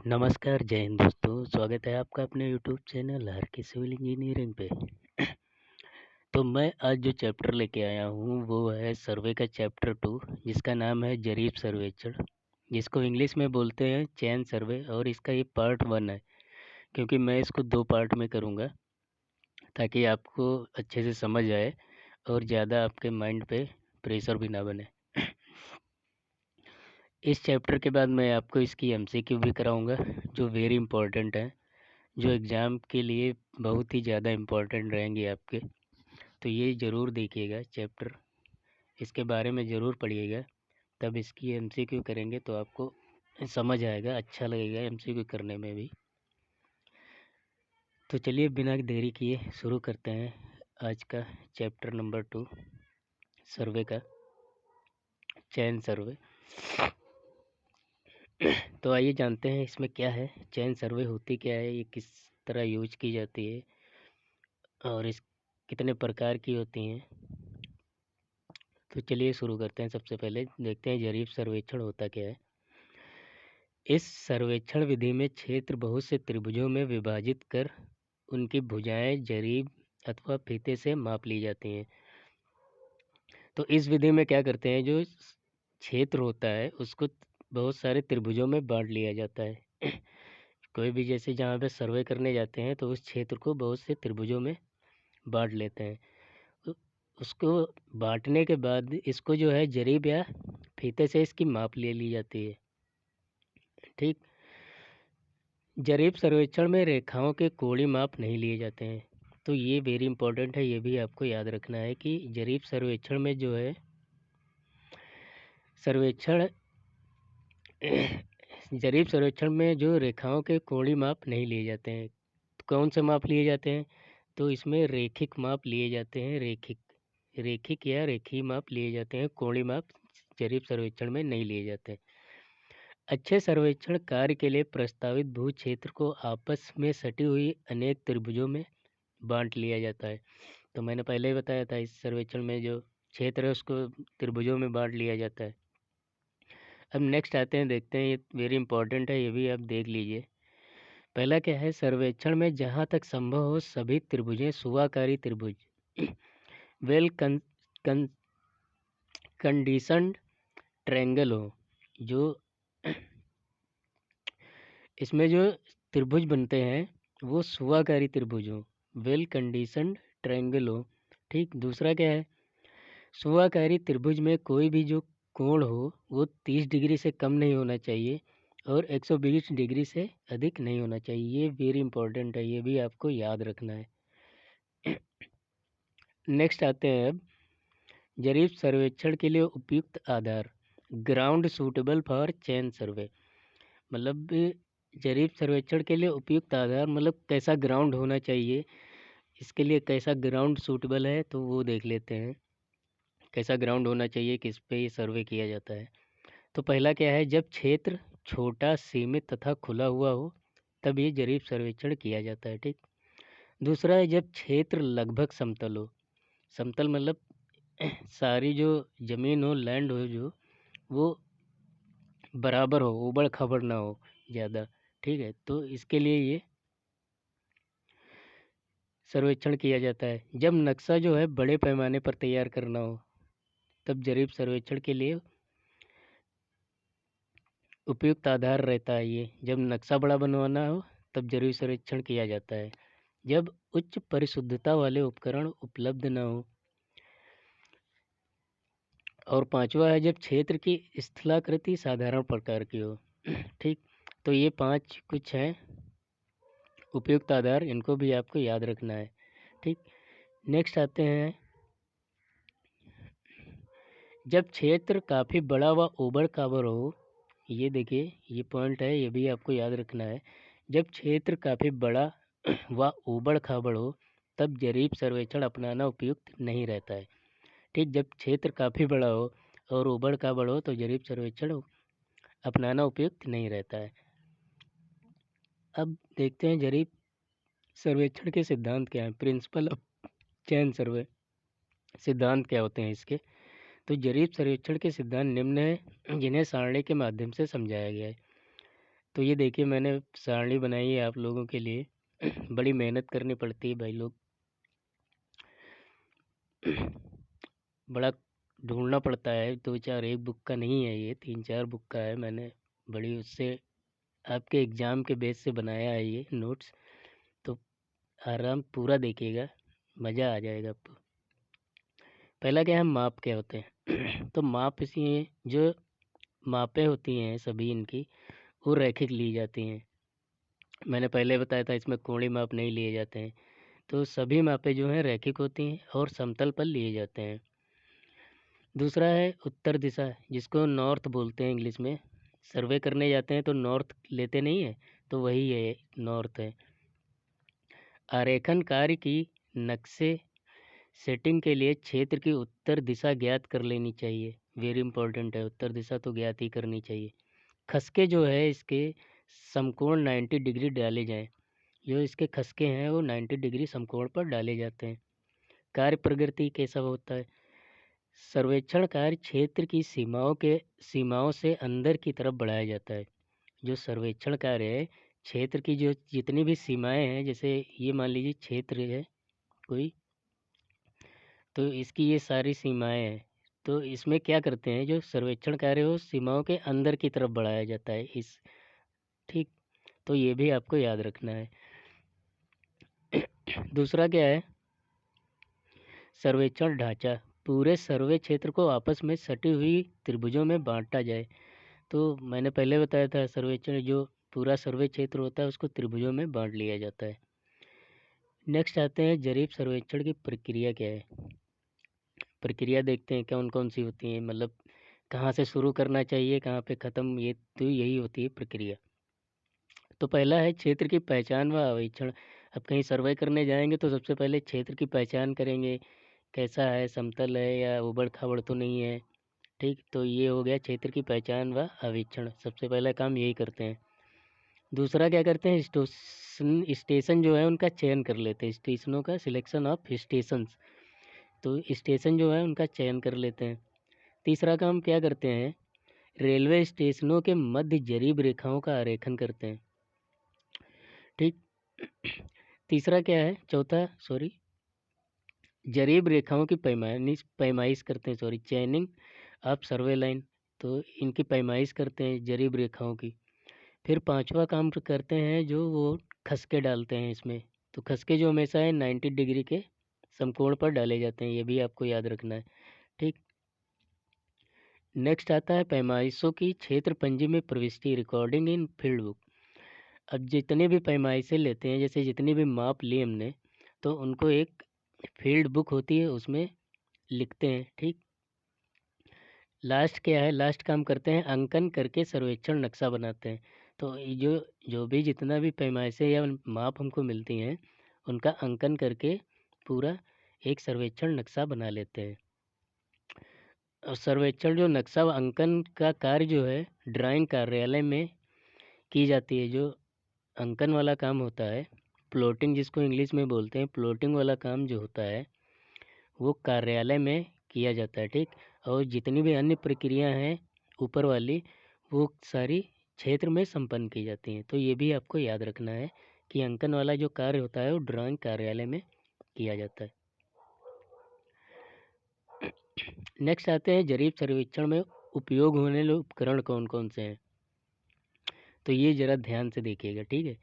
नमस्कार, जय हिंद दोस्तों। स्वागत है आपका अपने यूट्यूब चैनल हर की सिविल इंजीनियरिंग पे। तो मैं आज जो चैप्टर लेके आया हूँ वो है सर्वे का चैप्टर 2, जिसका नाम है जरीब सर्वेक्षण, जिसको इंग्लिश में बोलते हैं चैन सर्वे। और इसका ये पार्ट 1 है, क्योंकि मैं इसको 2 पार्ट में करूँगा ताकि आपको अच्छे से समझ आए और ज़्यादा आपके माइंड पे प्रेशर भी ना बने। इस चैप्टर के बाद मैं आपको इसकी एमसीक्यू भी कराऊंगा, जो वेरी इंपॉर्टेंट है, जो एग्ज़ाम के लिए बहुत ही ज़्यादा इम्पोर्टेंट रहेंगे आपके। तो ये ज़रूर देखिएगा चैप्टर, इसके बारे में ज़रूर पढ़िएगा, तब इसकी एमसीक्यू करेंगे तो आपको समझ आएगा, अच्छा लगेगा एमसीक्यू करने में भी। तो चलिए बिना देरी किए शुरू करते हैं आज का चैप्टर नंबर 2 सर्वे का, चैन सर्वे। तो आइए जानते हैं इसमें क्या है, चैन सर्वे होती क्या है, ये किस तरह यूज की जाती है और इस कितने प्रकार की होती हैं। तो चलिए शुरू करते हैं। सबसे पहले देखते हैं जरीब सर्वेक्षण होता क्या है। इस सर्वेक्षण विधि में क्षेत्र बहुत से त्रिभुजों में विभाजित कर उनकी भुजाएं जरीब अथवा फीते से माप ली जाती हैं। तो इस विधि में क्या करते हैं, जो क्षेत्र होता है उसको बहुत सारे त्रिभुजों में बांट लिया जाता है। कोई भी जैसे जहाँ पे सर्वे करने जाते हैं तो उस क्षेत्र को बहुत से त्रिभुजों में बांट लेते हैं। उसको बांटने के बाद इसको जो है जरीब या फीते से इसकी माप ले ली जाती है। ठीक। जरीब सर्वेक्षण में रेखाओं के कोणीय माप नहीं लिए जाते हैं। तो ये वेरी इंपॉर्टेंट है, ये भी आपको याद रखना है कि जरीब सर्वेक्षण में जो है जरीब सर्वेक्षण में जो रेखाओं के कोणीय माप नहीं लिए जाते हैं। तो कौन से माप लिए जाते हैं, तो इसमें रेखिक माप लिए जाते हैं। रेखिक या रेखीय माप लिए जाते हैं, कोणीय माप जरीब सर्वेक्षण में नहीं लिए जाते। अच्छे सर्वेक्षण कार्य के लिए प्रस्तावित भू क्षेत्र को आपस में सटी हुई अनेक त्रिभुजों में बांट लिया जाता है। तो मैंने पहले ही बताया था, इस सर्वेक्षण में जो क्षेत्र है उसको त्रिभुजों में बांट लिया जाता है। अब नेक्स्ट आते हैं, देखते हैं, ये वेरी इंपॉर्टेंट है, ये भी आप देख लीजिए। पहला क्या है, सर्वेक्षण में जहाँ तक संभव हो सभी त्रिभुजें सुवाकारी त्रिभुज वेल कंडीशनड ट्रायंगल हो। जो इसमें जो त्रिभुज बनते हैं वो सुवाकारी त्रिभुज हो, वेल कंडीशनड ट्रायंगल हो। ठीक। दूसरा क्या है, सुवाकारी त्रिभुज में कोई भी जो कोण हो वो 30 डिग्री से कम नहीं होना चाहिए और 120 डिग्री से अधिक नहीं होना चाहिए। ये वेरी इंपॉर्टेंट है, ये भी आपको याद रखना है। नेक्स्ट आते हैं अब, जरीब सर्वेक्षण के लिए उपयुक्त आधार, ग्राउंड सूटेबल फॉर चैन सर्वे। मतलब जरीब सर्वेक्षण के लिए उपयुक्त आधार मतलब कैसा ग्राउंड होना चाहिए, इसके लिए कैसा ग्राउंड सूटेबल है तो वो देख लेते हैं। कैसा ग्राउंड होना चाहिए, किस पे ये सर्वे किया जाता है। तो पहला क्या है, जब क्षेत्र छोटा सीमित तथा खुला हुआ हो तब ये जरीब सर्वेक्षण किया जाता है। ठीक। दूसरा है, जब क्षेत्र लगभग समतल हो। समतल मतलब सारी जो ज़मीन हो, लैंड हो, जो वो बराबर हो, ऊबड़ खाबड़ ना हो ज़्यादा। ठीक है। तो इसके लिए ये सर्वेक्षण किया जाता है। जब नक्शा जो है बड़े पैमाने पर तैयार करना हो तब जरीब सर्वेक्षण के लिए उपयुक्त आधार रहता है ये। जब नक्शा बड़ा बनवाना हो तब जरीब सर्वेक्षण किया जाता है। जब उच्च परिशुद्धता वाले उपकरण उपलब्ध न हो। और पांचवा है, जब क्षेत्र की स्थलाकृति साधारण प्रकार की हो। ठीक। तो ये 5 कुछ हैं उपयुक्त आधार, इनको भी आपको याद रखना है। ठीक। नेक्स्ट आते हैं, जब क्षेत्र काफ़ी बड़ा व ऊबड़ खाबड़ हो। ये देखिए, ये पॉइंट है, ये भी आपको याद रखना है। जब क्षेत्र काफ़ी बड़ा व ऊबड़ खाबड़ हो तब जरीब सर्वेक्षण अपनाना उपयुक्त नहीं रहता है। ठीक। जब क्षेत्र काफ़ी बड़ा हो और ऊबड़ खाबड़ हो तो जरीब सर्वेक्षण अपनाना उपयुक्त नहीं रहता है। अब देखते हैं जरीब सर्वेक्षण के सिद्धांत क्या हैं, प्रिंसिपल ऑफ चैन सर्वे। सिद्धांत क्या होते हैं इसके। तो जरीब सर्वेक्षण के सिद्धांत निम्न हैं, जिन्हें सारणी के माध्यम से समझाया गया है। तो ये देखिए मैंने सारणी बनाई है आप लोगों के लिए। बड़ी मेहनत करनी पड़ती है भाई लोग। बड़ा ढूंढना पड़ता है, 2-4 एक बुक का नहीं है ये, 3-4 बुक का है। मैंने बड़ी उससे आपके एग्ज़ाम के बेस से बनाया है ये नोट्स। तो आराम पूरा देखिएगा, मज़ा आ जाएगा आपको। पहला क्या है, माप क्या होते हैं। तो माप इसी जो मापें होती हैं सभी इनकी, वो रैखिक ली जाती हैं। मैंने पहले बताया था इसमें कोणीय माप नहीं लिए जाते हैं। तो सभी मापें जो हैं रैखिक होती हैं और समतल पर लिए जाते हैं। दूसरा है उत्तर दिशा, जिसको नॉर्थ बोलते हैं इंग्लिश में। सर्वे करने जाते हैं तो नॉर्थ लेते नहीं है, तो वही है नॉर्थ है। आरेखन कार्य की नक्शे सेटिंग के लिए क्षेत्र की उत्तर दिशा ज्ञात कर लेनी चाहिए। वेरी इंपॉर्टेंट है, उत्तर दिशा तो ज्ञात ही करनी चाहिए। खसके जो है इसके समकोण 90 डिग्री डाले जाएं। जो इसके खसके हैं वो 90 डिग्री समकोण पर डाले जाते हैं। कार्य प्रगति कैसा होता है, सर्वेक्षण कार्य क्षेत्र की सीमाओं से अंदर की तरफ बढ़ाया जाता है। जो सर्वेक्षण कार्य है, क्षेत्र की जो जितनी भी सीमाएं हैं, जैसे ये मान लीजिए क्षेत्र है कोई, तो इसकी ये सारी सीमाएं हैं। तो इसमें क्या करते हैं, जो सर्वेक्षण कार्य हो सीमाओं के अंदर की तरफ बढ़ाया जाता है इस, ठीक। तो ये भी आपको याद रखना है। दूसरा क्या है, सर्वेक्षण ढांचा। पूरे सर्वे क्षेत्र को आपस में सटी हुई त्रिभुजों में बांटा जाए। तो मैंने पहले बताया था सर्वेक्षण जो पूरा सर्वे क्षेत्र होता है उसको त्रिभुजों में बांट लिया जाता है। नेक्स्ट आते हैं जरीब सर्वेक्षण की प्रक्रिया क्या है। प्रक्रिया देखते हैं कौन कौन सी होती है, मतलब कहाँ से शुरू करना चाहिए कहाँ पे ख़त्म, ये तो यही होती है प्रक्रिया। तो पहला है क्षेत्र की पहचान व आवेक्षण। अब कहीं सर्वे करने जाएंगे तो सबसे पहले क्षेत्र की पहचान करेंगे, कैसा है, समतल है या उबड़ खाबड़ तो नहीं है, ठीक। तो ये हो गया क्षेत्र की पहचान व आवेक्षण, सबसे पहला काम यही करते हैं। दूसरा क्या करते हैं, स्टेशन जो है उनका चयन कर लेते हैं, स्टेशनों का सिलेक्शन ऑफ स्टेशंस। तो स्टेशन जो है उनका चयन कर लेते हैं। तीसरा काम क्या करते हैं, रेलवे स्टेशनों के मध्य जरीब रेखाओं का आरेखन करते हैं, ठीक। तीसरा क्या है, चौथा सॉरी, जरीब रेखाओं की पैमाइश करते हैं, सॉरी चैनिंग ऑफ सर्वे लाइन। तो इनकी पैमाइश करते हैं जरीब रेखाओं की। फिर पांचवा काम करते हैं जो वो खसके डालते हैं इसमें। तो खसके जो हमेशा है 90 डिग्री के समकोण पर डाले जाते हैं, ये भी आपको याद रखना है, ठीक। नेक्स्ट आता है पैमाइशों की क्षेत्र पंजी में प्रविष्टि, रिकॉर्डिंग इन फील्ड बुक। अब जितने भी पैमाइशें लेते हैं, जैसे जितनी भी माप ली हमने, तो उनको एक फील्ड बुक होती है उसमें लिखते हैं, ठीक। लास्ट क्या है, लास्ट काम करते हैं अंकन करके सर्वेक्षण नक्शा बनाते हैं। तो ये जो जो भी जितना भी पैमाइशें या माप हमको मिलती हैं उनका अंकन करके पूरा एक सर्वेक्षण नक्शा बना लेते हैं। और सर्वेक्षण जो नक्शा व अंकन का कार्य जो है ड्राइंग कार्यालय में की जाती है। जो अंकन वाला काम होता है, प्लॉटिंग जिसको इंग्लिश में बोलते हैं, प्लॉटिंग वाला काम जो होता है वो कार्यालय में किया जाता है, ठीक। और जितनी भी अन्य प्रक्रिया हैं ऊपर वाली, वो सारी क्षेत्र में संपन्न की जाती हैं। तो ये भी आपको याद रखना है कि अंकन वाला जो कार्य होता है वो ड्राइंग कार्यालय में किया जाता है। नेक्स्ट आते हैं जरीब सर्वेक्षण में उपयोग होने वाले उपकरण कौन कौन से हैं। तो ये ज़रा ध्यान से देखिएगा, ठीक है।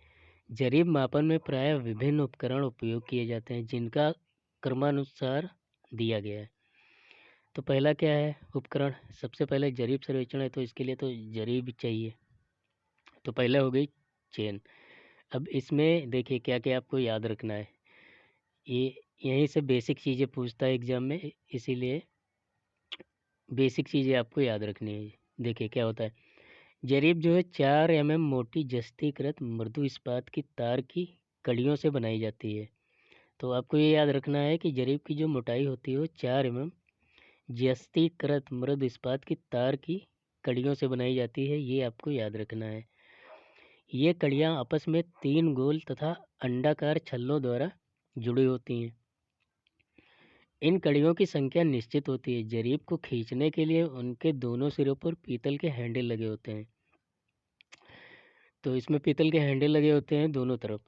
जरीब मापन में प्रायः विभिन्न उपकरण उपयोग किए जाते हैं जिनका क्रमानुसार दिया गया है। तो पहला क्या है उपकरण, सबसे पहले जरीब सर्वेक्षण है तो इसके लिए तो जरीब चाहिए। तो पहला हो गई चेन। अब इसमें देखिए क्या क्या आपको याद रखना है, ये यहीं से बेसिक चीज़ें पूछता है एग्जाम में, इसीलिए बेसिक चीज़ें आपको याद रखनी है। देखिए क्या होता है, जरीब जो है 4 mm मोटी जस्तीकृत मृदु इस्पात की तार की कड़ियों से बनाई जाती है। तो आपको ये याद रखना है कि जरीब की जो मोटाई होती है वो 4 mm जस्तीकृत मृदु इस्पात की तार की कड़ियों से बनाई जाती है, ये आपको याद रखना है। ये कड़ियाँ आपस में 3 गोल तथा अंडाकार छल्लों द्वारा जुड़ी होती हैं। इन कड़ियों की संख्या निश्चित होती है। जरीब को खींचने के लिए उनके दोनों सिरों पर पीतल के हैंडल लगे होते हैं। तो इसमें पीतल के हैंडल लगे होते हैं दोनों तरफ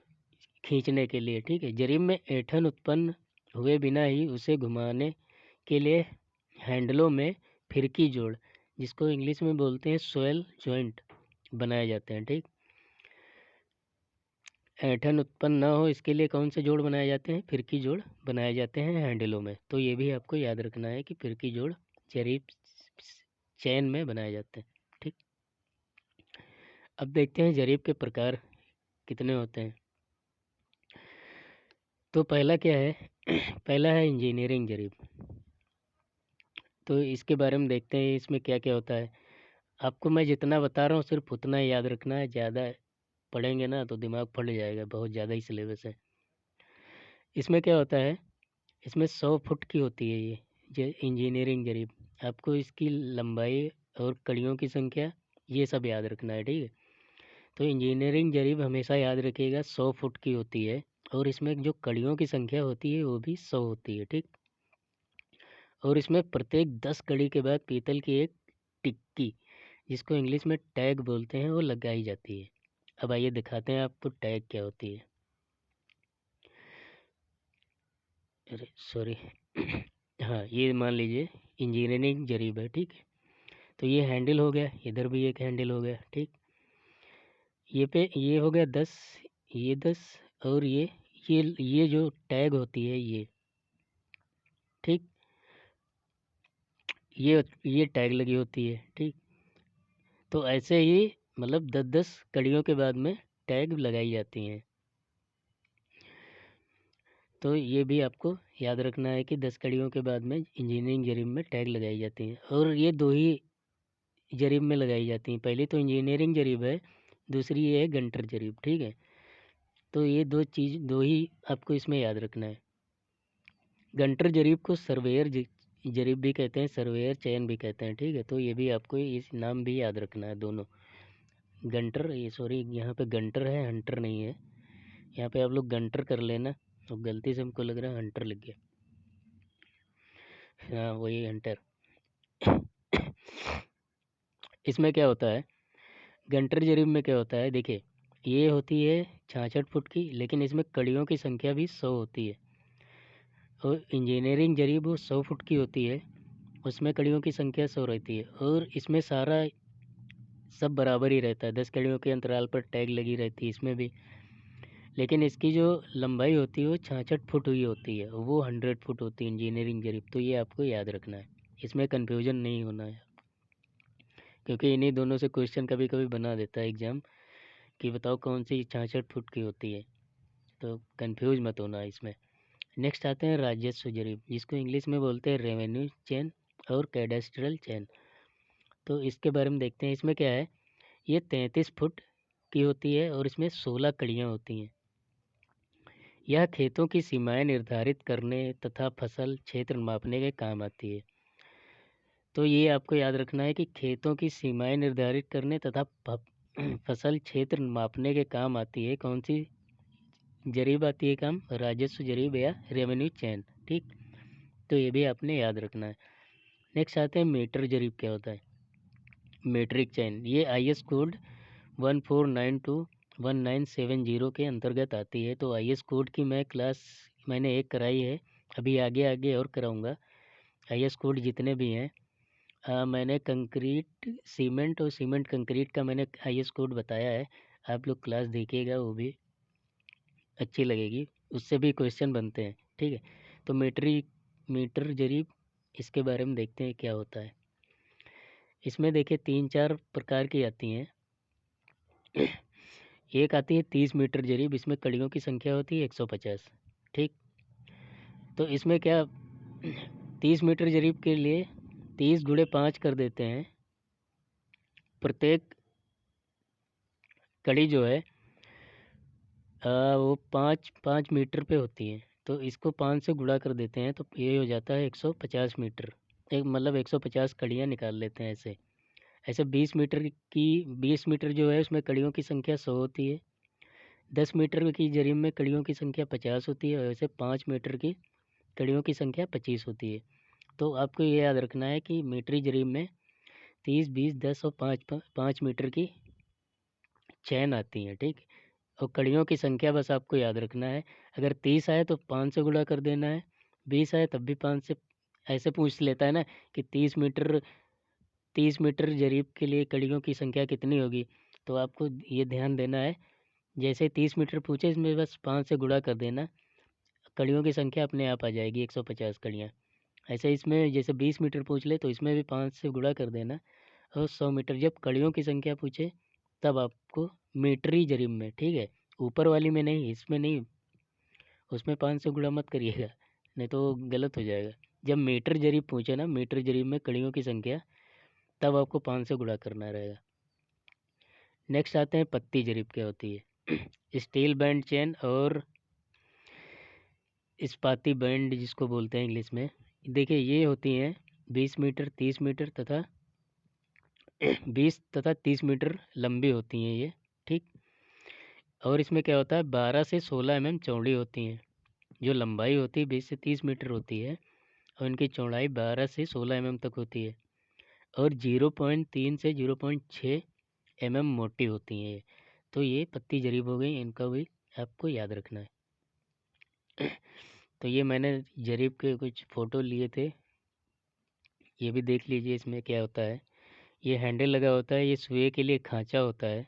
खींचने के लिए, ठीक है। जरीब में ऐंठन उत्पन्न हुए बिना ही उसे घुमाने के लिए हैंडलों में फिरकी जोड़, जिसको इंग्लिश में बोलते हैं स्वेल जॉइंट, बनाए जाते हैं, ठीक। ऐंठन उत्पन्न ना हो इसके लिए कौन से जोड़ बनाए जाते हैं? फिरकी जोड़ बनाए जाते हैं हैंडलों में। तो ये भी आपको याद रखना है कि फिरकी जोड़ जरीब चैन में बनाए जाते हैं, ठीक। अब देखते हैं जरीब के प्रकार कितने होते हैं। तो पहला क्या है? पहला है इंजीनियरिंग जरीब। तो इसके बारे में देखते हैं इसमें क्या क्या होता है। आपको मैं जितना बता रहा हूँ सिर्फ उतना ही याद रखना है, ज़्यादा पढ़ेंगे ना तो दिमाग फट जाएगा, बहुत ज़्यादा ही सिलेबस है। इसमें क्या होता है, इसमें 100 फुट की होती है ये इंजीनियरिंग जरीब। आपको इसकी लंबाई और कड़ियों की संख्या ये सब याद रखना है, ठीक है। तो इंजीनियरिंग जरीब हमेशा याद रखिएगा 100 फुट की होती है, और इसमें जो कड़ियों की संख्या होती है वो भी 100 होती है, ठीक। और इसमें प्रत्येक 10 कड़ी के बाद पीतल की एक टिक्की, जिसको इंग्लिश में टैग बोलते हैं, वो लगाई जाती है। अब आइए दिखाते हैं आपको टैग क्या होती है। अरे सॉरी हाँ, ये मान लीजिए इंजीनियरिंग जरीब है, ठीक है। तो ये हैंडल हो गया, इधर भी एक हैंडल हो गया, ठीक। ये हो गया 10, ये 10, और ये जो टैग होती है ये, ठीक। ये टैग लगी होती है, ठीक। तो ऐसे ही मतलब 10-10 कड़ियों के बाद में टैग लगाई जाती हैं। तो ये भी आपको याद रखना है कि 10 कड़ियों के बाद में इंजीनियरिंग जरीब में टैग लगाई जाती हैं, और ये 2 ही जरीब में लगाई जाती हैं। पहली तो इंजीनियरिंग जरीब है, दूसरी ये है गंटर जरीब, ठीक है। तो ये दो ही आपको इसमें याद रखना है। गंटर जरीब को सर्वेयर जरीब भी कहते हैं, सर्वेयर चैन भी कहते हैं, ठीक है। तो ये भी आपको इस नाम भी याद रखना है दोनों। गंटर, ये सॉरी यहाँ पे गंटर है, हंटर नहीं है। यहाँ पे आप लोग गंटर कर लेना, तो गलती से हमको लग रहा है हंटर लिख गया। हाँ वही हंटर। इसमें क्या होता है, गंटर जरीब में क्या होता है, देखिए ये होती है 66 फुट की, लेकिन इसमें कड़ियों की संख्या भी 100 होती है। और इंजीनियरिंग जरीब वो 100 फुट की होती है, उसमें कड़ियों की संख्या 100 रहती है, और इसमें सारा सब बराबर ही रहता है। 10 कड़ियों के अंतराल पर टैग लगी रहती है इसमें भी। लेकिन इसकी जो लंबाई होती है वो 66 फुट हुई होती है, वो 100 फुट होती है इंजीनियरिंग जरीब। तो ये आपको याद रखना है, इसमें कन्फ्यूजन नहीं होना है, क्योंकि इन्हीं दोनों से क्वेश्चन कभी कभी बना देता है एग्ज़ाम कि बताओ कौन सी 66 फुट की होती है। तो कंफ्यूज मत होना इसमें। नेक्स्ट आते हैं राजस्व जरीब, जिसको इंग्लिश में बोलते हैं रेवेन्यू चैन और कैडेस्ट्रल चैन। तो इसके बारे में देखते हैं। इसमें क्या है, ये 33 फुट की होती है, और इसमें 16 कड़ियाँ होती हैं। यह खेतों की सीमाएं निर्धारित करने तथा फसल क्षेत्र मापने के काम आती है। तो ये आपको याद रखना है कि खेतों की सीमाएं निर्धारित करने तथा फसल क्षेत्र मापने के काम आती है। कौन सी जरीब आती है काम? राजस्व जरीब या रेवेन्यू चैन, ठीक। तो ये भी आपने याद रखना है। नेक्स्ट आते हैं मीटर जरीब क्या होता है। मीट्रिक चैन, ये IS कोड 14921970 के अंतर्गत आती है। तो IS कोड की मैंने एक कराई है, अभी आगे आगे और कराऊंगा। IS कोड जितने भी हैं, मैंने कंक्रीट सीमेंट और सीमेंट कंक्रीट का मैंने IS कोड बताया है, आप लोग क्लास देखिएगा, वो भी अच्छी लगेगी, उससे भी क्वेश्चन बनते हैं, ठीक है। तो मीटर जरीब, इसके बारे में देखते हैं क्या होता है। इसमें देखिए 3-4 प्रकार की आती हैं। एक आती है 30 मीटर जरीब, इसमें कड़ियों की संख्या होती है 150, ठीक। तो इसमें क्या 30 मीटर जरीब के लिए 30 गुणे 5 कर देते हैं। प्रत्येक कड़ी जो है वो 5 मीटर पे होती है। तो इसको 5 से गुणा कर देते हैं, तो ये हो जाता है 150 मीटर। एक मतलब 150 कड़ियाँ निकाल लेते हैं ऐसे। ऐसे 20 मीटर जो है उसमें कड़ियों की संख्या 100 होती है। 10 मीटर की जरीब में कड़ियों की संख्या 50 होती है, और ऐसे 5 मीटर की कड़ियों की संख्या 25 होती है। तो आपको ये याद रखना है कि मीटरी जरीब में 30, 20, 10 और 5 मीटर की चैन आती हैं, ठीक। और कड़ियों की संख्या बस आपको याद रखना है, अगर 30 आए तो 5 से गुणा कर देना है, 20 आए तब भी 5 से। ऐसे पूछ लेता है ना कि 30 मीटर जरीब के लिए कड़ियों की संख्या कितनी होगी, तो आपको ये ध्यान देना है, जैसे 30 मीटर पूछे इसमें बस 5 से गुणा कर देना, कड़ियों की संख्या अपने आप आ जाएगी 150 कड़ियाँ। ऐसे इसमें जैसे 20 मीटर पूछ ले तो इसमें भी 5 से गुणा कर देना। और 100 मीटर जब कड़ियों की संख्या पूछे तब आपको मीटरी जरीब में, ठीक है, ऊपर वाली में नहीं, इसमें नहीं, उसमें 5 से गुणा मत करिएगा, नहीं तो गलत हो जाएगा। जब मीटर जरीब पूछे ना, मीटर जरीब में कड़ियों की संख्या, तब आपको 5 से गुणा करना रहेगा। नेक्स्ट आते हैं पत्ती जरीब क्या होती है। स्टील बैंड चेन और इस्पाती बैंड जिसको बोलते हैं इंग्लिश में, देखिए ये होती हैं 20 मीटर 30 मीटर तथा 20 तथा 30 मीटर लंबी होती हैं ये, ठीक। और इसमें क्या होता है 12 से 16 चौड़ी होती हैं, जो लंबाई होती है 20 से 30 मीटर होती है और इनकी चौड़ाई 12 से 16 तक होती है, और 0.3 से 0.6 मोटी होती हैं ये। तो ये पत्ती जरीब हो गई, इनका भी आपको याद रखना है। तो ये मैंने जरीब के कुछ फ़ोटो लिए थे, ये भी देख लीजिए। इसमें क्या होता है, ये हैंडल लगा होता है, ये सुए के लिए खांचा होता है,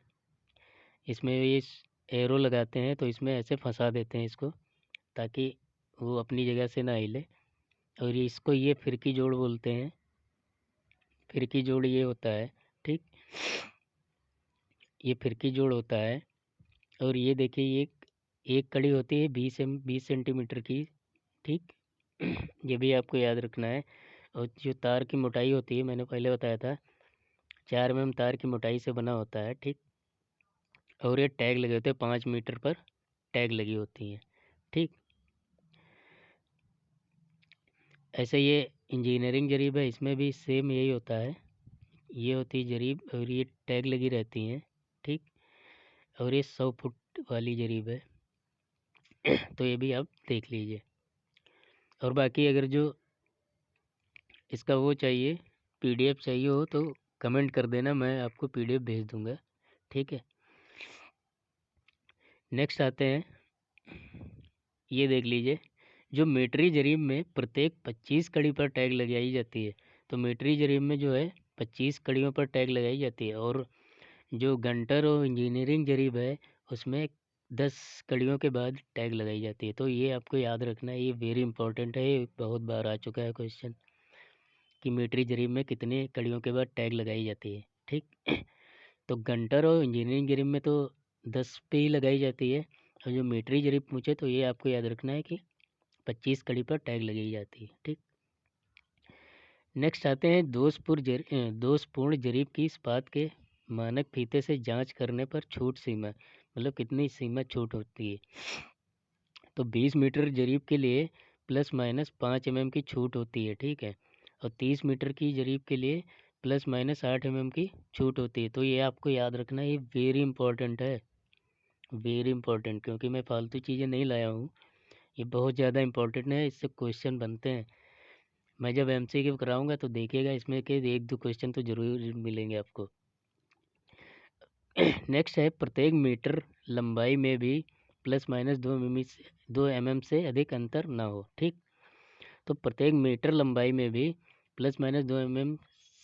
इसमें ये एरो लगाते हैं, तो इसमें ऐसे फंसा देते हैं इसको ताकि वो अपनी जगह से ना हिले। और ये इसको ये फिरकी जोड़ बोलते हैं, फिरकी जोड़ ये होता है, ठीक। ये फिरकी जोड़ होता है। और ये देखिए ये एक कड़ी होती है 20 सेंटीमीटर की, ठीक। ये भी आपको याद रखना है। और जो तार की मोटाई होती है, मैंने पहले बताया था 4 तार की मोटाई से बना होता है, ठीक। और ये टैग लगे होते हैं 5 मीटर पर टैग लगी होती हैं, ठीक। ऐसे ये इंजीनियरिंग जरीब है, इसमें भी सेम यही होता है, ये होती है जरीब और ये टैग लगी रहती हैं, ठीक। और ये 100 फुट वाली जरीब है। तो ये भी आप देख लीजिए। और बाकी अगर जो इसका वो चाहिए, पीडीएफ चाहिए हो तो कमेंट कर देना, मैं आपको पीडीएफ भेज दूंगा, ठीक है। नेक्स्ट आते हैं, ये देख लीजिए, जो मीटरी जरीब में प्रत्येक 25 कड़ी पर टैग लगाई जाती है, तो मीटरी जरीब में जो है 25 कड़ियों पर टैग लगाई जाती है। और जो गंटर और इंजीनियरिंग जरीब है उसमें 10 कड़ियों के बाद टैग लगाई जाती है। तो ये आपको याद रखना है, ये वेरी इंपॉर्टेंट है, ये बहुत बार आ चुका है क्वेश्चन कि मीटरी जरीब में कितने कड़ियों के बाद टैग लगाई जाती है, ठीक। तो गंटर और इंजीनियरिंग जरीब में तो 10 पे ही लगाई जाती है, और जो मीटरी जरीब पूछे तो ये आपको याद रखना है कि 25 कड़ी पर टैग लगाई जाती है, ठीक। नेक्स्ट आते हैं दोषपूर्ण जरीब की इस्पात के मानक फीते से जांच करने पर छूट सीमा, मतलब कितनी सीमा छूट होती है। तो 20 मीटर जरीब के लिए ±5 की छूट होती है, ठीक है। और 30 मीटर की जरीब के लिए ±8 की छूट होती है। तो ये आपको याद रखना, ये वेरी इंपॉर्टेंट है, वेरी इंपॉर्टेंट, क्योंकि मैं फालतू चीज़ें नहीं लाया हूँ, ये बहुत ज़्यादा इंपॉर्टेंट है, इससे क्वेश्चन बनते हैं। मैं जब एमसीक्यू कराऊंगा तो देखिएगा, इसमें के 1-2 क्वेश्चन तो ज़रूर मिलेंगे आपको। नेक्स्ट है, प्रत्येक मीटर लंबाई में भी ±2 से अधिक अंतर ना हो, ठीक। तो प्रत्येक मीटर लंबाई में भी ±2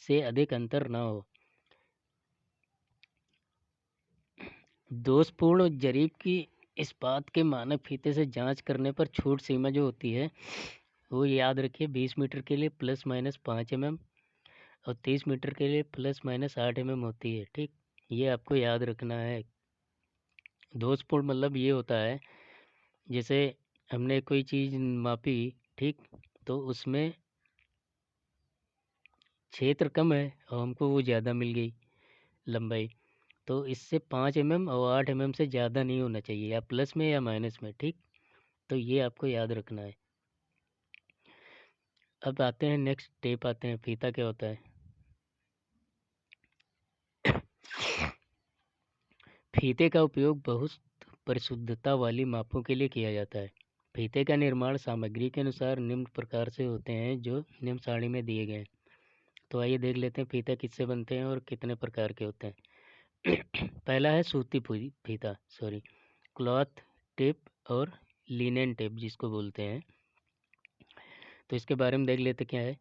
से अधिक अंतर ना हो। दोषपूर्ण जरीब की इस्पात के मानक फीते से जांच करने पर छूट सीमा जो होती है वो याद रखिए, 20 मीटर के लिए ±5 और 30 मीटर के लिए ±8 होती है, ठीक। ये आपको याद रखना है। दोषपूर्ण मतलब ये होता है, जैसे हमने कोई चीज़ मापी, ठीक, तो उसमें क्षेत्र कम है और हमको वो ज़्यादा मिल गई लंबाई, तो इससे 5 और 8 से ज़्यादा नहीं होना चाहिए, या प्लस में या माइनस में, ठीक। तो ये आपको याद रखना है। अब आते हैं नेक्स्ट टेप, आते हैं फीता क्या होता है। फीते का उपयोग बहुत परिशुद्धता वाली मापों के लिए किया जाता है। फीते का निर्माण सामग्री के अनुसार निम्न प्रकार से होते हैं जो निम्न सारणी में दिए गए हैं। तो आइए देख लेते हैं फीता किससे बनते हैं और कितने प्रकार के होते हैं। पहला है सूती फीता, क्लॉथ टेप और लिनेन टेप जिसको बोलते हैं। तो इसके बारे में देख लेते क्या है।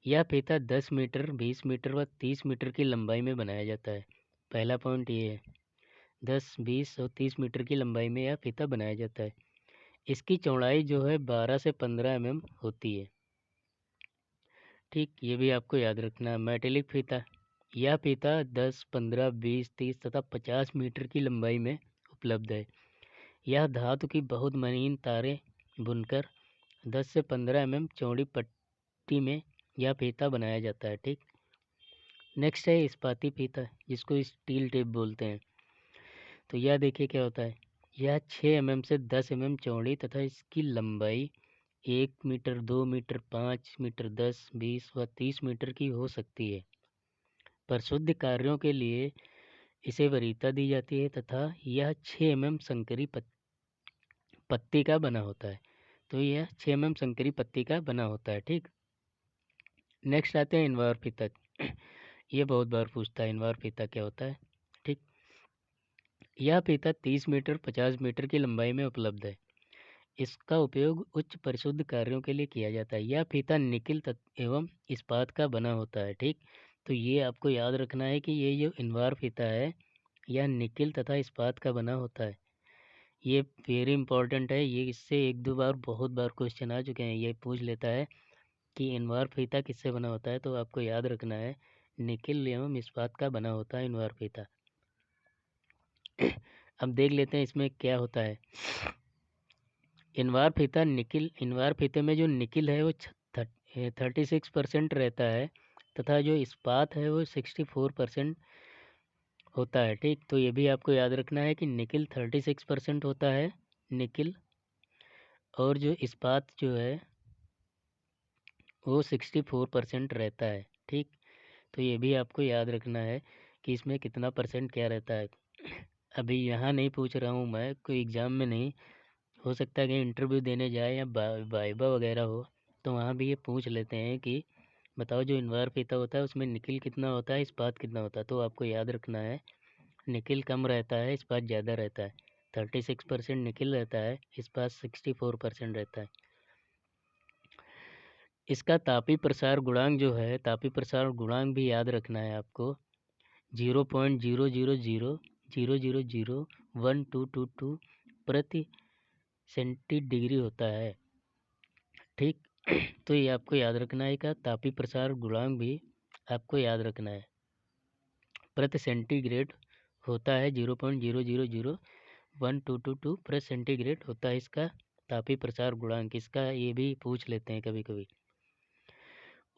यह फीता 10 मीटर, 20 मीटर व 30 मीटर की लंबाई में बनाया जाता है। पहला पॉइंट ये है, 10, 20 और 30 मीटर की लंबाई में यह फीता बनाया जाता है। इसकी चौड़ाई जो है 12 से 15 mm होती है। ठीक, ये भी आपको याद रखना है। मेटेलिक फीता, यह फीता 10, 15, 20, 30 तथा 50 मीटर की लंबाई में उपलब्ध है। यह धातु की बहुत महीन तारें बुनकर 10 से 15 mm चौड़ी पट्टी में यह फीता बनाया जाता है। ठीक, नेक्स्ट है इस्पाती फीता, जिसको स्टील टेप बोलते हैं। तो यह देखिए क्या होता है। यह 6 mm से 10 mm चौड़ी तथा इसकी लंबाई 1 मीटर, 2 मीटर, 5 मीटर, 10, 20 व 30 मीटर की हो सकती है। परिशुद्ध कार्यों के लिए इसे वरीयता दी जाती है तथा यह 6 mm संकरी पत्ती का बना होता है। तो यह 6 mm संकरी पत्ती का बना होता है। ठीक, नेक्स्ट आते हैं इनवार फीता। ये बहुत बार पूछता है इनवार फीता क्या होता है। ठीक, यह फीता 30 मीटर, 50 मीटर की लंबाई में उपलब्ध है। इसका उपयोग उच्च परिशुद्ध कार्यों के लिए किया जाता है। यह फीता निकिल एवं इस्पात का बना होता है। ठीक, तो ये आपको याद रखना है कि ये जो इनवार फीता है यह निकिल तथा इस्पात का बना होता है। ये वेरी इंपॉर्टेंट है। ये इससे एक दो बार बहुत बार क्वेश्चन आ चुके हैं। ये पूछ लेता है कि इनवार फीता किससे बना होता है, तो आपको याद रखना है निकिल एवं इस्पात का बना होता है इनवार फीता। अब देख लेते हैं इसमें क्या होता है। इनवार फीता निकिल, इनवार फीते में जो निकिल है वो 36% रहता है तथा जो इस्पात है वो 64% होता है। ठीक, तो ये भी आपको याद रखना है कि निकिल 36% होता है निकिल, और जो इस्पात जो है वो 64% रहता है। ठीक, तो ये भी आपको याद रखना है कि इसमें कितना परसेंट क्या रहता है। अभी यहाँ नहीं पूछ रहा हूँ मैं, कोई एग्ज़ाम में नहीं, हो सकता है कि इंटरव्यू देने जाए या वाइवा वगैरह हो तो वहाँ भी ये पूछ लेते हैं कि बताओ जो इनवार फीता होता है उसमें निकिल कितना होता है, इस्पात कितना होता है। तो आपको याद रखना है निकिल कम रहता है, इस्पात ज़्यादा रहता है। 36% निकिल रहता है, इस्पात 64% रहता है। इसका तापीय प्रसार गुणांक जो है, तापीय प्रसार गुणांक भी याद रखना है आपको। 0.0000001222 प्रति सेंटीडिग्री होता है। ठीक, तो ये आपको याद रखना है। का तापीय प्रसार गुणांक भी आपको याद रखना है। प्रति सेंटीग्रेड होता है 0.000122 प्रति सेंटीग्रेड होता है इसका तापीय प्रसार गुणांक। इसका ये भी पूछ लेते हैं कभी कभी।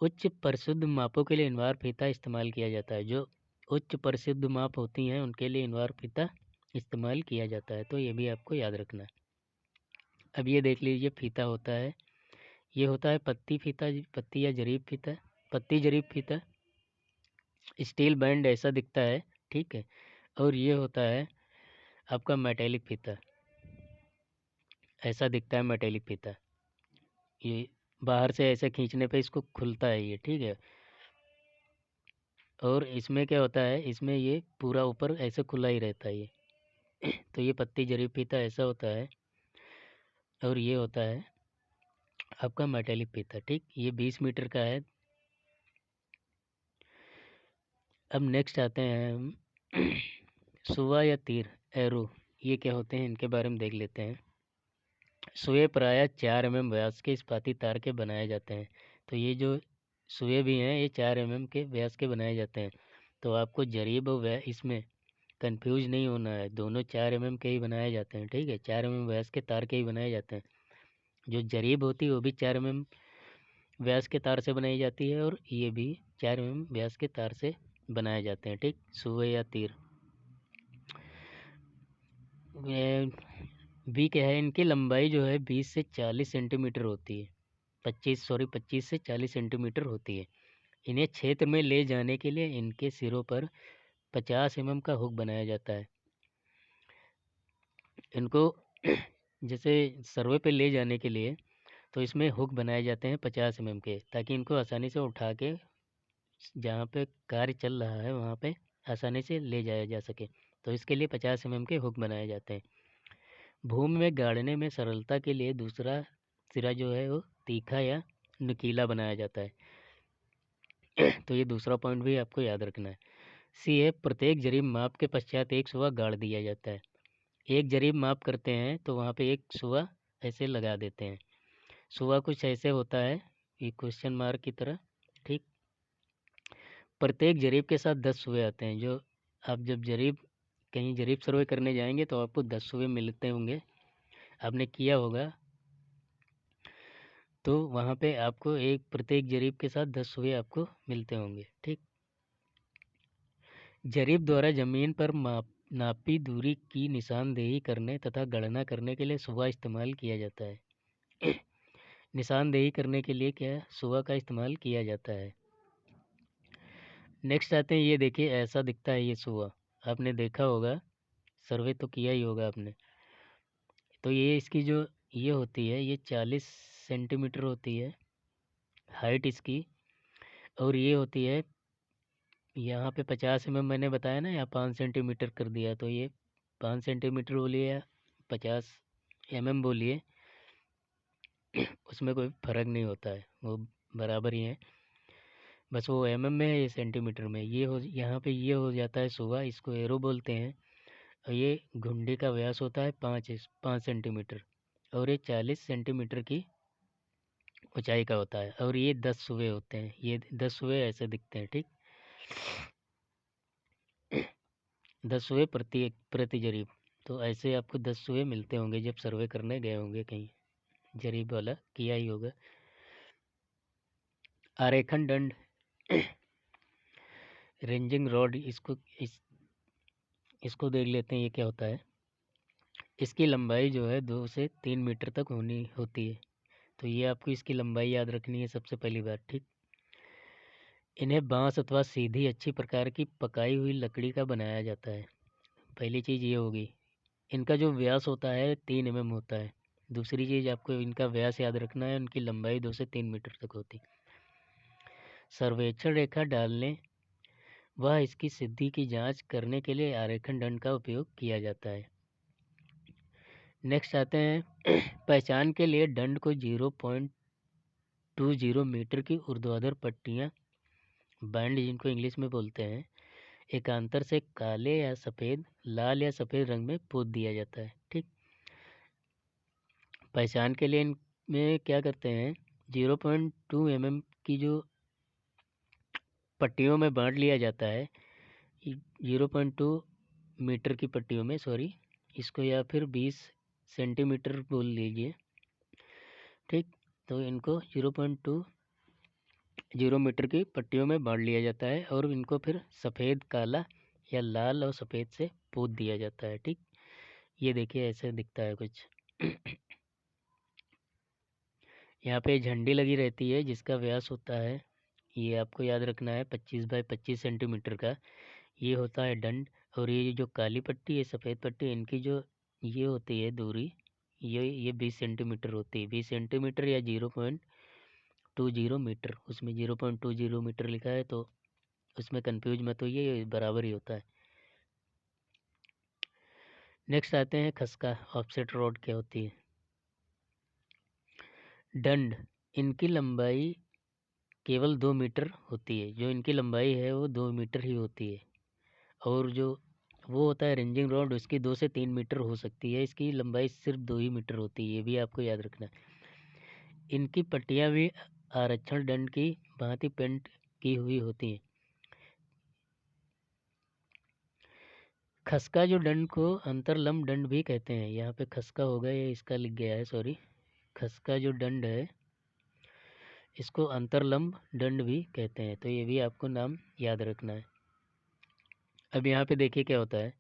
उच्च परिशुद्ध मापों के लिए इनवार फीता इस्तेमाल किया जाता है। जो उच्च परिशुद्ध माप होती हैं उनके लिए इनवार फीता इस्तेमाल किया जाता है। तो ये भी आपको याद रखना है। अब ये देख लीजिए फीता होता है, ये होता है पत्ती फीता, पत्ती या जरीब फीता, पत्ती जरीब फीता। स्टील बैंड ऐसा दिखता है। ठीक है, और ये होता है आपका मेटेलिक फीता, ऐसा दिखता है मेटेलिक फीता। ये बाहर से ऐसे खींचने पे इसको खुलता है ये। ठीक है, और इसमें क्या होता है, इसमें ये पूरा ऊपर ऐसे खुला ही रहता है ये। तो ये पत्ती जरीब फीता ऐसा होता है, और ये होता है आपका मेटेलिक फीता। ठीक, ये 20 मीटर का है। अब नेक्स्ट आते हैं हम सुआ या तीर, एरो, ये क्या होते हैं इनके बारे में देख लेते हैं। सुए प्रायः 4 mm व्यास के इस्पाती तार के बनाए जाते हैं। तो ये जो सुए भी हैं ये 4 mm के व्यास के बनाए जाते हैं। तो आपको जरीब और इसमें कंफ्यूज नहीं होना है, दोनों 4 mm के ही बनाए जाते हैं। ठीक है, 4 mm व्यास के तार के ही बनाए जाते हैं। जो जरीब होती है वो भी 4 mm व्यास के तार से बनाई जाती है, और ये भी 4 mm व्यास के तार से बनाए जाते हैं। ठीक, सुए या तीर। भी क्या है, इनकी लंबाई जो है 20 से 40 सेंटीमीटर होती है। 25 से 40 सेंटीमीटर होती है। इन्हें क्षेत्र में ले जाने के लिए इनके सिरों पर 50 mm का हुक बनाया जाता है। इनको जैसे सर्वे पे ले जाने के लिए तो इसमें हुक बनाए जाते हैं 50 mm के, ताकि इनको आसानी से उठा के जहाँ पे कार्य चल रहा है वहाँ पे आसानी से ले जाया जा सके, तो इसके लिए 50 mm के हुक बनाए जाते हैं। भूमि में गाड़ने में सरलता के लिए दूसरा सिरा जो है वो तीखा या नुकीला बनाया जाता है। तो ये दूसरा पॉइंट भी आपको याद रखना है। सी है, प्रत्येक जरीब माप के पश्चात एक सुआ गाड़ दिया जाता है। एक जरीब माप करते हैं तो वहाँ पे एक सुआ ऐसे लगा देते हैं। सुआ कुछ ऐसे होता है, ये क्वेश्चन मार्क की तरह, ठीक। प्रत्येक जरीब के साथ 10 सुए आते हैं। जो आप जब कहीं जरीब सर्वे करने जाएंगे तो आपको 10 सुए मिलते होंगे, आपने किया होगा। तो वहाँ पे आपको एक प्रत्येक जरीब के साथ 10 सुए आपको मिलते होंगे, ठीक। जरीब द्वारा जमीन पर नापी दूरी की निशानदेही करने तथा गणना करने के लिए सुआ इस्तेमाल किया जाता है। निशानदेही करने के लिए क्या सुआ का इस्तेमाल किया जाता है। नेक्स्ट आते हैं, ये देखिए ऐसा दिखता है ये सुआ, आपने देखा होगा, सर्वे तो किया ही होगा आपने। तो ये इसकी जो ये होती है, ये 40 सेंटीमीटर होती है हाइट इसकी, और ये होती है यहाँ पे 50 mm मैंने बताया ना, यहाँ 5 सेंटीमीटर कर दिया, तो ये 5 सेंटीमीटर बोलिए या 50 mm बोलिए, उसमें कोई फ़र्क नहीं होता है, वो बराबर ही है, बस वो mm में है, ये सेंटीमीटर में। ये हो यहाँ पे ये हो जाता है सुआ, इसको एरो बोलते हैं। और ये घुंडी का व्यास होता है 5 सेंटीमीटर, और ये 40 सेंटीमीटर की ऊंचाई का होता है, और ये 10 सुए होते हैं। ये 10 सुए ऐसे दिखते हैं, ठीक। 10 सुए प्रति जरीब। तो ऐसे आपको 10 सुए मिलते होंगे जब सर्वे करने गए होंगे कहीं, जरीब वाला किया ही होगा। आरेखन दंड, रेंजिंग रॉड, इसको देख लेते हैं ये क्या होता है। इसकी लंबाई जो है 2 से 3 मीटर तक होती है। तो ये आपको इसकी लंबाई याद रखनी है सबसे पहली बात, ठीक। इन्हें बांस अथवा सीधी अच्छी प्रकार की पकाई हुई लकड़ी का बनाया जाता है, पहली चीज़ ये होगी। इनका जो व्यास होता है 3 mm होता है। दूसरी चीज़ आपको इनका व्यास याद रखना है, उनकी लंबाई 2 से 3 मीटर तक होती। सर्वेक्षण रेखा डालने व इसकी सिद्धि की जांच करने के लिए आरेखन दंड का उपयोग किया जाता है। नेक्स्ट आते हैं, पहचान के लिए दंड को 0.20 मीटर की ऊर्ध्वाधर पट्टियाँ, बैंड जिनको इंग्लिश में बोलते हैं, एकांतर से काले या सफ़ेद, लाल या सफ़ेद रंग में पोत दिया जाता है, ठीक। पहचान के लिए इनमें क्या करते हैं, 0.2 mm की जो पट्टियों में बांट लिया जाता है, 0.2 मीटर की पट्टियों में, सॉरी, इसको या फिर 20 सेंटीमीटर बोल लीजिए, ठीक। तो इनको 0.20 मीटर की पट्टियों में बांट लिया जाता है, और इनको फिर सफ़ेद, काला या लाल और सफ़ेद से पोत दिया जाता है, ठीक। ये देखिए ऐसे दिखता है कुछ। यहाँ पे झंडी लगी रहती है जिसका व्यास होता है, ये आपको याद रखना है, 25 बाई 25 सेंटीमीटर का। ये होता है दंड। और ये जो काली पट्टी है, सफ़ेद पट्टी, इनकी जो ये होती है दूरी, ये 20 सेंटीमीटर होती है, 20 सेंटीमीटर या 0.20 मीटर। उसमें 0.20 मीटर लिखा है, तो उसमें कंफ्यूज मत होइए, ये बराबर ही होता है। नेक्स्ट आते हैं खसका, ऑफसेट रॉड क्या होती है। दंड, इनकी लंबाई केवल 2 मीटर होती है, जो इनकी लंबाई है वो 2 मीटर ही होती है। और जो वो होता है रेंजिंग रॉड, उसकी 2 से 3 मीटर हो सकती है, इसकी लंबाई सिर्फ 2 ही मीटर होती है, ये भी आपको याद रखना है। इनकी पट्टियाँ भी आरक्षण दंड की भांति पेंट की हुई होती हैं। खसका जो दंड को अंतरलंब दंड भी कहते हैं, यहाँ पे खसका होगा, ये इसका लिख गया है, सॉरी। खसका जो दंड है इसको अंतरलंब दंड भी कहते हैं, तो ये भी आपको नाम याद रखना है। अब यहाँ पे देखिए क्या होता है,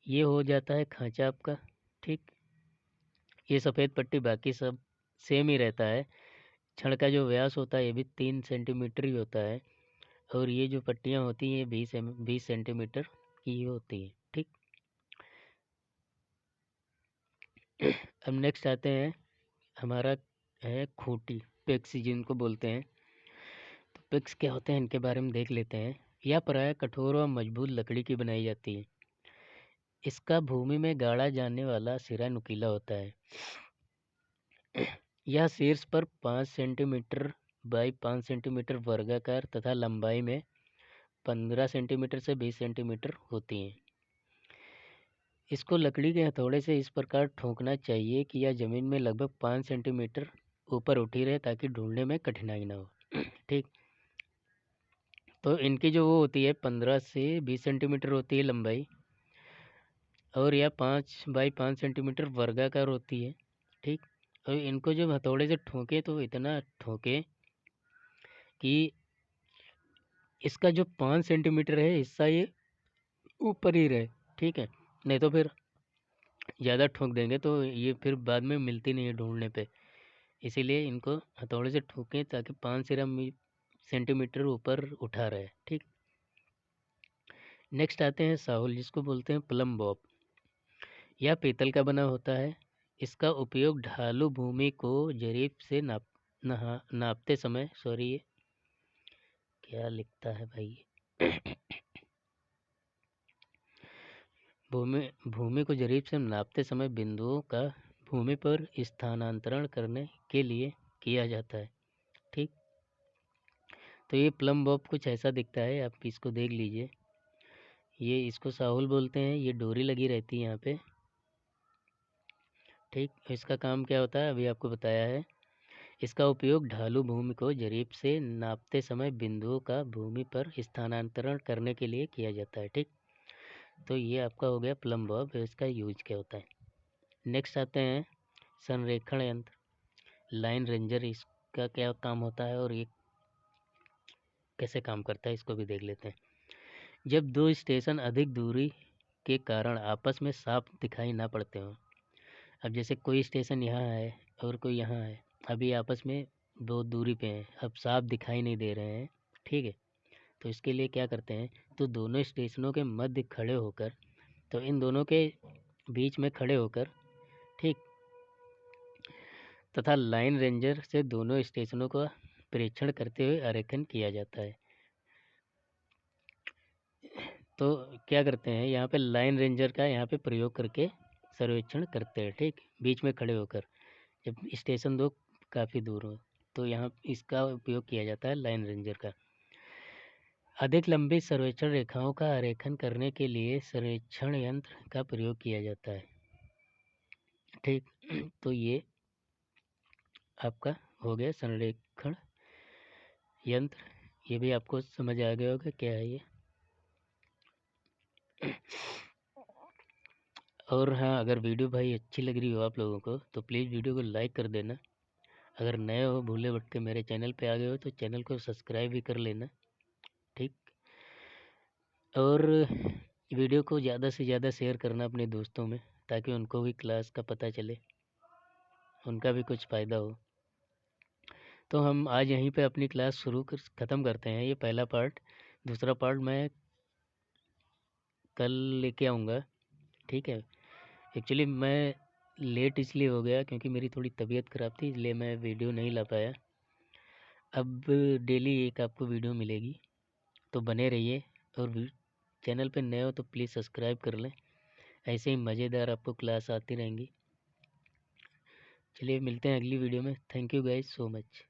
ये हो जाता है खांचा आपका, ठीक। ये सफ़ेद पट्टी, बाकी सब सेम ही रहता है। छड़ का जो व्यास होता है ये भी 3 सेंटीमीटर ही होता है, और ये जो पट्टियाँ होती हैं 20 सेंटीमीटर की होती हैं, ठीक। अब नेक्स्ट आते हैं, हमारा है खूंटी, पेक्स जिनको बोलते हैं। तो पेक्स क्या होते हैं इनके बारे में देख लेते हैं। यह प्रायः कठोर व मजबूत लकड़ी की बनाई जाती है। इसका भूमि में गाड़ा जाने वाला सिरा नुकीला होता है। यह शीर्ष पर 5 सेंटीमीटर बाई 5 सेंटीमीटर वर्गाकार तथा लंबाई में 15 सेंटीमीटर से 20 सेंटीमीटर होती हैं। इसको लकड़ी के हथौड़े से इस प्रकार ठोकना चाहिए कि यह जमीन में लगभग 5 सेंटीमीटर ऊपर उठी रहे ताकि ढूंढने में कठिनाई ना हो। ठीक, तो इनकी जो वो होती है 15 से 20 सेंटीमीटर होती है लंबाई, और यह 5 बाई 5 सेंटीमीटर वर्गाकार होती है। ठीक, और इनको जब हथौड़े से ठोके तो इतना ठोके कि इसका जो 5 सेंटीमीटर है हिस्सा ये ऊपर ही रहे। ठीक है, नहीं तो फिर ज़्यादा ठोक देंगे तो ये फिर बाद में मिलती नहीं है ढूंढने पे। इसीलिए इनको हथौड़े से ठोकें ताकि 5 सेंटीमीटर ऊपर उठा रहे। ठीक, नेक्स्ट आते हैं साहुल, जिसको बोलते हैं प्लम बॉब। यह पीतल का बना होता है। इसका उपयोग ढालू भूमि को जरीब से नापते समय, सॉरी ये क्या लिखता है भाई भूमि को जरीब से नापते समय बिंदुओं का भूमि पर स्थानांतरण करने के लिए किया जाता है। ठीक, तो ये प्लम बॉब कुछ ऐसा दिखता है, आप इसको देख लीजिए। ये इसको साहुल बोलते हैं। ये डोरी लगी रहती है यहाँ पे। ठीक, इसका काम क्या होता है अभी आपको बताया है। इसका उपयोग ढालू भूमि को जरीब से नापते समय बिंदुओं का भूमि पर स्थानांतरण करने के लिए किया जाता है। ठीक, तो ये आपका हो गया प्लम बॉब, इसका यूज क्या होता है। नेक्स्ट आते हैं संरेखण यंत्र, लाइन रेंजर। इसका क्या काम होता है और ये कैसे काम करता है इसको भी देख लेते हैं। जब दो स्टेशन अधिक दूरी के कारण आपस में साफ दिखाई ना पड़ते हों, अब जैसे कोई स्टेशन यहाँ है और कोई यहाँ है, अभी आपस में बहुत दूरी पे हैं, अब साफ दिखाई नहीं दे रहे हैं। ठीक है, तो इसके लिए क्या करते हैं, तो दोनों स्टेशनों के मध्य खड़े होकर, तो इन दोनों के बीच में खड़े होकर, ठीक, तथा लाइन रेंजर से दोनों स्टेशनों का परीक्षण करते हुए आरेखन किया जाता है। तो क्या करते हैं, यहाँ पे लाइन रेंजर का यहाँ पे प्रयोग करके सर्वेक्षण करते हैं। ठीक, बीच में खड़े होकर, जब स्टेशन दो काफ़ी दूर हो तो यहाँ इसका उपयोग किया जाता है लाइन रेंजर का। अधिक लंबी सर्वेक्षण रेखाओं का आरेखन करने के लिए सर्वेक्षण यंत्र का प्रयोग किया जाता है। ठीक, तो ये आपका हो गया संरेखण यंत्र। ये भी आपको समझ आ गया होगा क्या है ये। और हाँ, अगर वीडियो भाई अच्छी लग रही हो आप लोगों को तो प्लीज़ वीडियो को लाइक कर देना। अगर नए हो, भूले भटके मेरे चैनल पे आ गए हो तो चैनल को सब्सक्राइब भी कर लेना। ठीक, और वीडियो को ज़्यादा से ज़्यादा शेयर करना अपने दोस्तों में, ताकि उनको भी क्लास का पता चले, उनका भी कुछ फ़ायदा हो। तो हम आज यहीं पे अपनी क्लास ख़त्म करते हैं। ये पहला पार्ट, दूसरा पार्ट मैं कल लेके आऊँगा। ठीक है, एक्चुअली मैं लेट इसलिए हो गया क्योंकि मेरी थोड़ी तबीयत ख़राब थी, इसलिए मैं वीडियो नहीं ला पाया। अब डेली एक आपको वीडियो मिलेगी, तो बने रहिए। और चैनल पे नए हो तो प्लीज़ सब्सक्राइब कर लें, ऐसे ही मज़ेदार आपको क्लास आती रहेंगी। चलिए मिलते हैं अगली वीडियो में। Thank you guys so much.